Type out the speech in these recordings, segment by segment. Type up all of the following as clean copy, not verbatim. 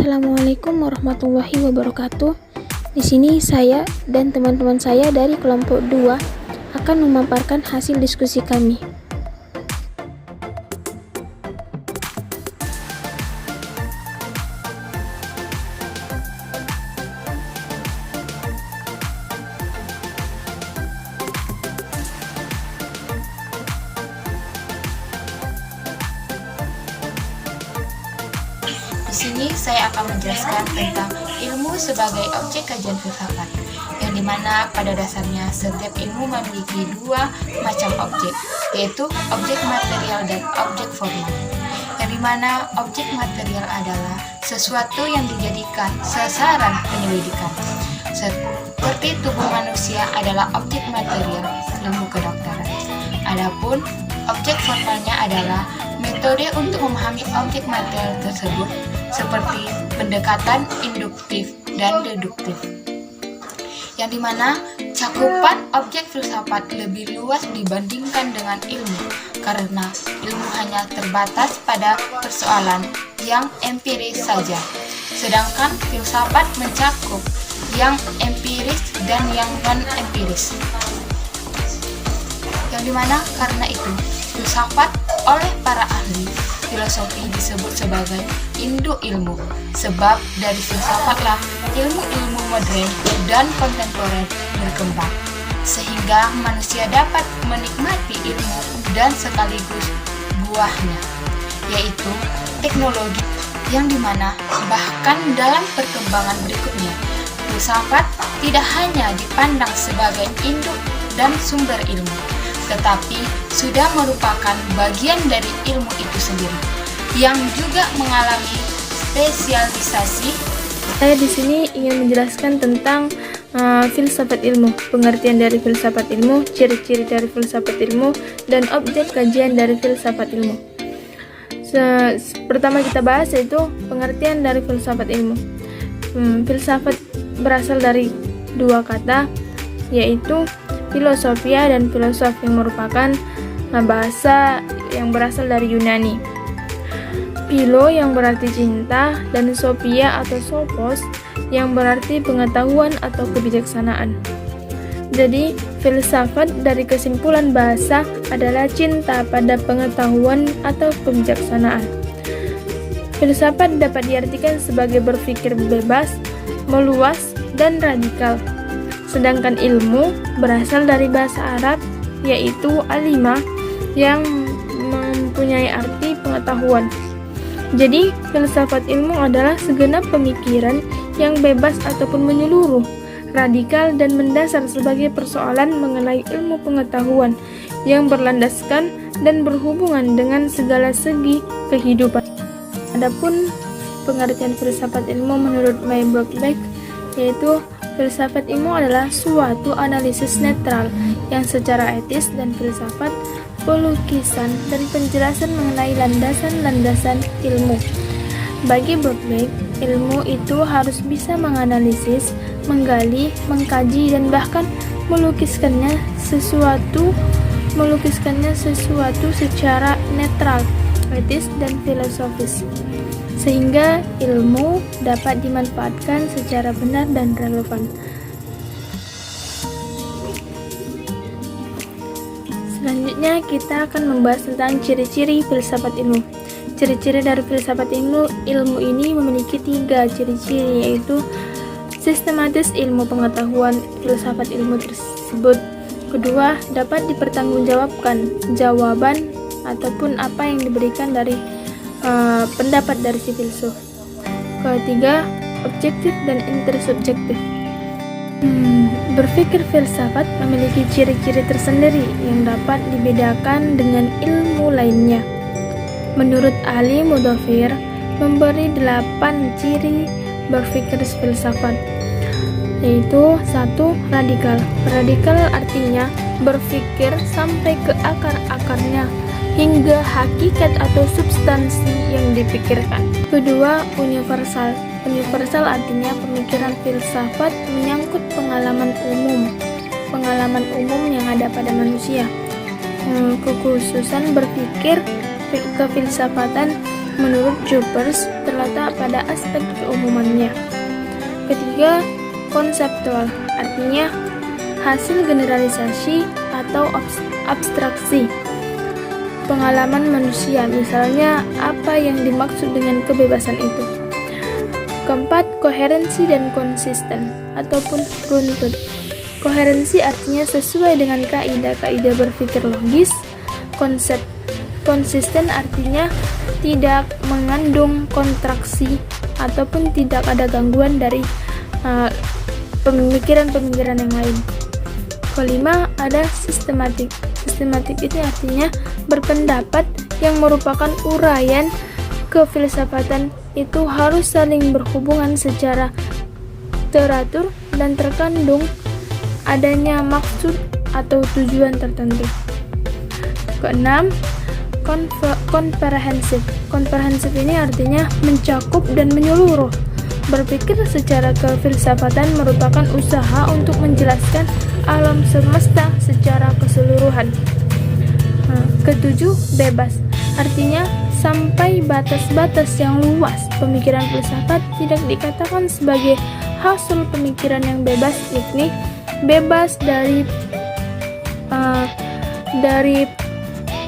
Assalamualaikum warahmatullahi wabarakatuh. Di sini saya dan teman-teman saya dari kelompok 2 akan memaparkan hasil diskusi kami. Di sini saya akan menjelaskan tentang ilmu sebagai objek kajian filsafat, yang dimana pada dasarnya setiap ilmu memiliki dua macam objek, yaitu objek material dan objek formal. Yang dimana objek material adalah sesuatu yang dijadikan sasaran penyelidikan. Seperti tubuh manusia adalah objek material ilmu kedokteran. Adapun objek formalnya adalah metode untuk memahami objek material tersebut, seperti pendekatan induktif dan deduktif, yang dimana cakupan objek filsafat lebih luas dibandingkan dengan ilmu, karena ilmu hanya terbatas pada persoalan yang empiris saja, sedangkan filsafat mencakup yang empiris dan yang non-empiris. Yang dimana karena itu filsafat oleh para ahli filosofi disebut sebagai induk ilmu, sebab dari filsafatlah ilmu-ilmu modern dan kontemporer berkembang, sehingga manusia dapat menikmati ilmu dan sekaligus buahnya, yaitu teknologi, yang dimana bahkan dalam perkembangan berikutnya filsafat tidak hanya dipandang sebagai induk dan sumber ilmu, tetapi sudah merupakan bagian dari ilmu itu sendiri, yang juga mengalami spesialisasi. Saya di sini ingin menjelaskan tentang filsafat ilmu, pengertian dari filsafat ilmu, ciri-ciri dari filsafat ilmu, dan objek kajian dari filsafat ilmu. Pertama kita bahas yaitu pengertian dari filsafat ilmu. Filsafat berasal dari dua kata, yaitu filosofia dan filosof, yang merupakan bahasa yang berasal dari Yunani. Philo yang berarti cinta, dan sophia atau sophos yang berarti pengetahuan atau kebijaksanaan. Jadi, filsafat dari kesimpulan bahasa adalah cinta pada pengetahuan atau kebijaksanaan. Filsafat dapat diartikan sebagai berpikir bebas, meluas, dan radikal. Sedangkan ilmu berasal dari bahasa Arab, yaitu alima, yang mempunyai arti pengetahuan. Jadi, filsafat ilmu adalah segenap pemikiran yang bebas ataupun menyeluruh, radikal dan mendasar sebagai persoalan mengenai ilmu pengetahuan yang berlandaskan dan berhubungan dengan segala segi kehidupan. Adapun pengertian filsafat ilmu menurut May Brockback, yaitu filsafat ilmu adalah suatu analisis netral yang secara etis dan filsafat pelukisan dan penjelasan mengenai landasan-landasan ilmu. Bagi Brockback, ilmu itu harus bisa menganalisis, menggali, mengkaji, dan bahkan melukiskannya sesuatu secara netral, etis, dan filosofis, sehingga ilmu dapat dimanfaatkan secara benar dan relevan. Selanjutnya kita akan membahas tentang ciri-ciri filsafat ilmu. Ciri-ciri dari filsafat ilmu ini memiliki 3 ciri-ciri, yaitu sistematis ilmu pengetahuan filsafat ilmu tersebut. Kedua, dapat dipertanggungjawabkan jawaban ataupun apa yang diberikan dari pendapat dari si filsuf. Ketiga, objektif dan intersubjektif. Berpikir filsafat memiliki ciri-ciri tersendiri yang dapat dibedakan dengan ilmu lainnya. Menurut Ali Mudhafir, memberi 8 ciri berpikir filsafat, yaitu 1. Radikal. Radikal artinya berpikir sampai ke akar-akarnya, hingga hakikat atau substansi yang dipikirkan. Kedua, universal. Universal artinya pemikiran filsafat menyangkut pengalaman umum yang ada pada manusia. Kekhususan berpikir kefilsafatan menurut Juppers terletak pada aspek keumumannya. Ketiga, konseptual, artinya hasil generalisasi atau abstraksi pengalaman manusia, misalnya apa yang dimaksud dengan kebebasan itu. Keempat, koherensi dan konsisten ataupun runtut. Koherensi artinya sesuai dengan kaidah-kaidah berpikir logis. Konsisten artinya tidak mengandung kontraksi ataupun tidak ada gangguan dari pemikiran-pemikiran yang lain. Kelima, ada sistematik. Sistematik itu artinya berpendapat yang merupakan uraian kefilsafatan itu harus saling berhubungan secara teratur dan terkandung adanya maksud atau tujuan tertentu. Keenam, komprehensif. Komprehensif ini artinya mencakup dan menyeluruh. Berpikir secara kefilsafatan merupakan usaha untuk menjelaskan alam semesta secara keseluruhan. Ketujuh, bebas. Artinya sampai batas-batas yang luas. Pemikiran filsafat tidak dikatakan sebagai hasil pemikiran yang bebas, yakni bebas dari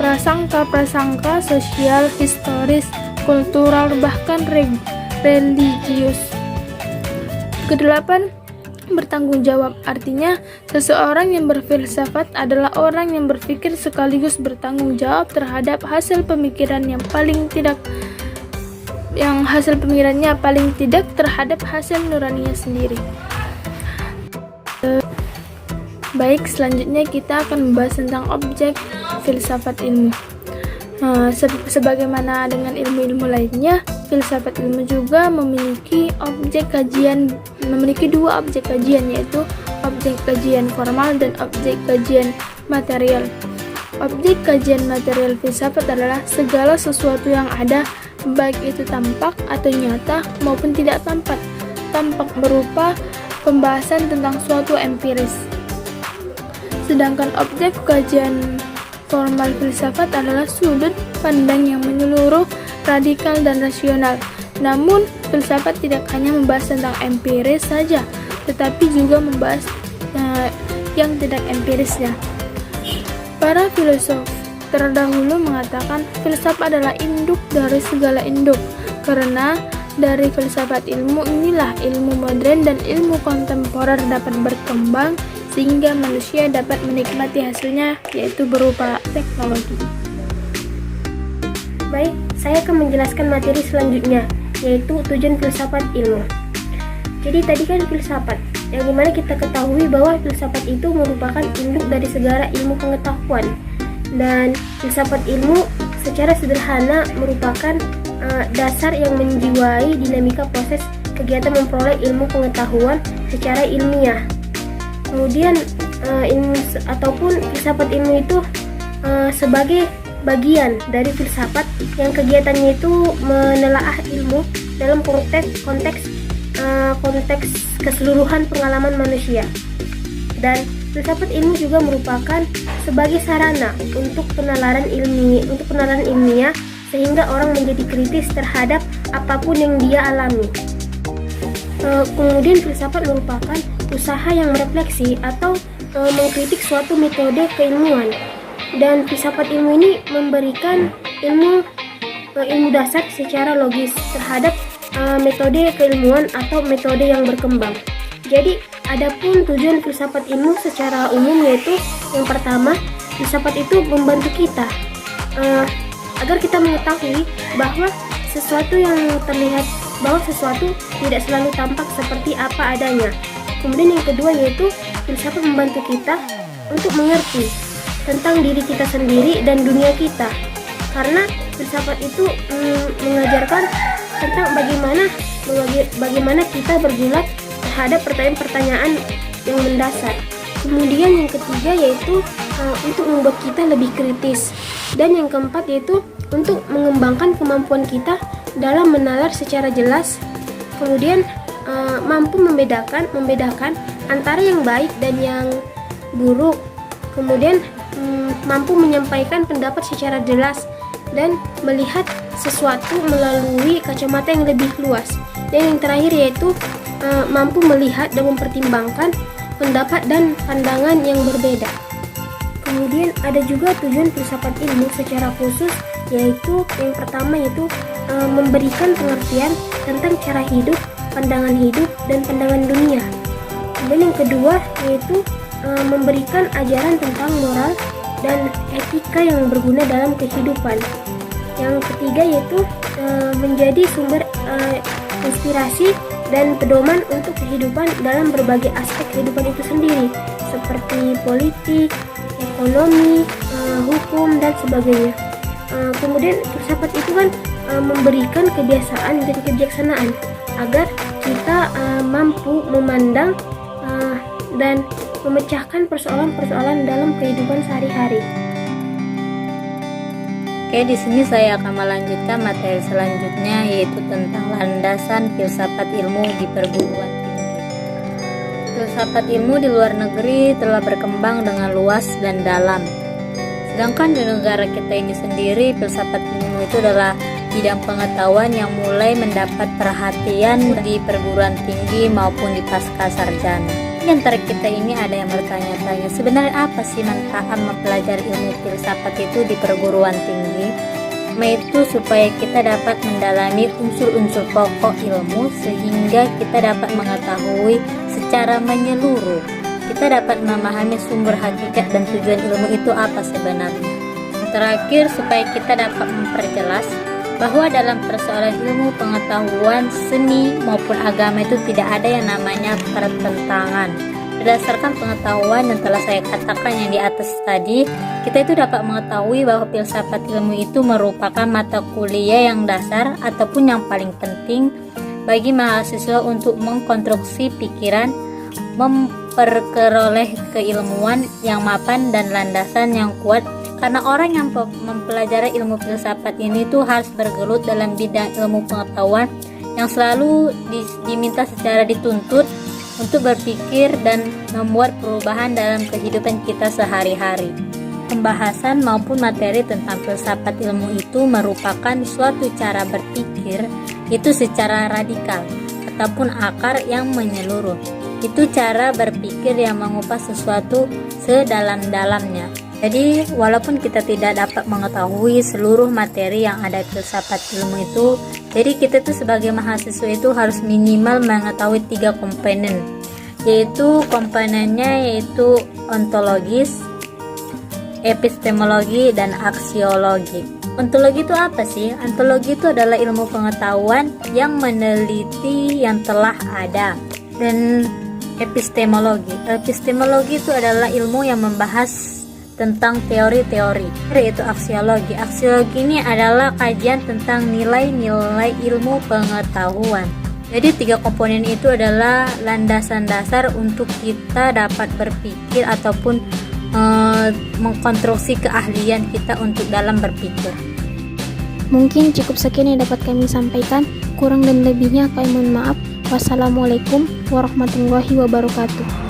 prasangka-prasangka sosial, historis, kultural, bahkan religius. Kedelapan, bertanggung jawab. Artinya seseorang yang berfilsafat adalah orang yang berpikir sekaligus bertanggung jawab terhadap hasil pemikirannya paling tidak terhadap hasil nuraninya sendiri. Baik, selanjutnya kita akan membahas tentang objek filsafat ilmu. Sebagaimana dengan ilmu-ilmu lainnya, filsafat ilmu juga memiliki dua objek kajian, yaitu objek kajian formal dan objek kajian material. Objek kajian material filsafat adalah segala sesuatu yang ada, baik itu tampak atau nyata maupun tidak tampak berupa pembahasan tentang suatu empiris. Sedangkan objek kajian formal filsafat adalah sudut pandang yang menyeluruh, radikal, dan rasional. Namun, filsafat tidak hanya membahas tentang empiris saja, tetapi juga membahas yang tidak empirisnya. Para filosof terdahulu mengatakan filsafat adalah induk dari segala induk, karena dari filsafat ilmu inilah ilmu modern dan ilmu kontemporer dapat berkembang sehingga manusia dapat menikmati hasilnya, yaitu berupa teknologi. Baik, saya akan menjelaskan materi selanjutnya, yaitu tujuan filsafat ilmu. Jadi tadi kan filsafat, yang dimana kita ketahui bahwa filsafat itu merupakan induk dari segala ilmu pengetahuan. Dan filsafat ilmu secara sederhana merupakan dasar yang menjiwai dinamika proses kegiatan memperoleh ilmu pengetahuan secara ilmiah. Kemudian filsafat ilmu itu sebagai bagian dari filsafat yang kegiatannya itu menelaah ilmu dalam konteks keseluruhan pengalaman manusia. Dan filsafat ilmu juga merupakan sebagai sarana untuk penalaran ilmiah sehingga orang menjadi kritis terhadap apapun yang dia alami. Kemudian filsafat merupakan usaha yang merefleksi atau mengkritik suatu metode keilmuan, dan filsafat ilmu ini memberikan ilmu dasar secara logis terhadap metode keilmuan atau metode yang berkembang. Jadi, adapun tujuan filsafat ilmu secara umum yaitu yang pertama, filsafat itu membantu kita agar kita mengetahui bahwa sesuatu tidak selalu tampak seperti apa adanya. Kemudian yang kedua yaitu filsafat membantu kita untuk mengerti tentang diri kita sendiri dan dunia kita, karena filsafat itu mengajarkan tentang bagaimana kita bergulat terhadap pertanyaan-pertanyaan yang mendasar. Kemudian yang ketiga yaitu untuk membuat kita lebih kritis, dan yang keempat yaitu untuk mengembangkan kemampuan kita dalam menalar secara jelas, kemudian mampu membedakan antara yang baik dan yang buruk, kemudian mampu menyampaikan pendapat secara jelas dan melihat sesuatu melalui kacamata yang lebih luas. Dan yang terakhir yaitu mampu melihat dan mempertimbangkan pendapat dan pandangan yang berbeda. Kemudian ada juga tujuan filsafat ilmu secara khusus, yaitu yang pertama yaitu memberikan pengertian tentang cara hidup, pandangan hidup, dan pandangan dunia. Kemudian yang kedua yaitu memberikan ajaran tentang moral dan etika yang berguna dalam kehidupan. Yang ketiga yaitu menjadi sumber inspirasi dan pedoman untuk kehidupan dalam berbagai aspek kehidupan itu sendiri, seperti politik, ekonomi, hukum, dan sebagainya. Kemudian filsafat itu kan memberikan kebiasaan dan kebijaksanaan agar kita mampu memandang dan memecahkan persoalan-persoalan dalam kehidupan sehari-hari. Oke, di sini saya akan melanjutkan materi selanjutnya, yaitu tentang landasan filsafat ilmu di perguruan tinggi. Filsafat ilmu di luar negeri telah berkembang dengan luas dan dalam. Sedangkan di negara kita ini sendiri, filsafat ilmu itu adalah bidang pengetahuan yang mulai mendapat perhatian di perguruan tinggi maupun di pasca sarjana. Di antara kita ini ada yang bertanya-tanya, sebenarnya apa sih manfaat mempelajari ilmu filsafat itu di perguruan tinggi? Yaitu supaya kita dapat mendalami unsur-unsur pokok ilmu sehingga kita dapat mengetahui secara menyeluruh. Kita dapat memahami sumber hakikat dan tujuan ilmu itu apa sebenarnya. Terakhir, supaya kita dapat memperjelas bahwa dalam persoalan ilmu pengetahuan, seni maupun agama itu tidak ada yang namanya pertentangan. Berdasarkan pengetahuan yang telah saya katakan yang di atas tadi, kita itu dapat mengetahui bahwa filsafat ilmu itu merupakan mata kuliah yang dasar ataupun yang paling penting bagi mahasiswa untuk mengkonstruksi pikiran, memperoleh keilmuan yang mapan dan landasan yang kuat. Karena orang yang mempelajari ilmu filsafat ini tuh harus bergelut dalam bidang ilmu pengetahuan yang selalu diminta secara dituntut untuk berpikir dan membuat perubahan dalam kehidupan kita sehari-hari. Pembahasan maupun materi tentang filsafat ilmu itu merupakan suatu cara berpikir itu secara radikal ataupun akar yang menyeluruh. Itu cara berpikir yang mengupas sesuatu sedalam-dalamnya. Jadi walaupun kita tidak dapat mengetahui seluruh materi yang ada di filsafat ilmu itu, jadi kita tuh sebagai mahasiswa itu harus minimal mengetahui 3 komponen, yaitu komponennya yaitu ontologis, epistemologi, dan aksiologi. Ontologi itu apa sih? Ontologi itu adalah ilmu pengetahuan yang meneliti yang telah ada. Dan epistemologi itu adalah ilmu yang membahas tentang teori-teori, yaitu aksiologi. Aksiologi ini adalah kajian tentang nilai-nilai ilmu pengetahuan. Jadi 3 komponen itu adalah landasan dasar untuk kita dapat berpikir ataupun mengkonstruksi keahlian kita untuk dalam berpikir. Mungkin cukup sekian yang dapat kami sampaikan. Kurang dan lebihnya kami mohon maaf. Wassalamualaikum warahmatullahi wabarakatuh.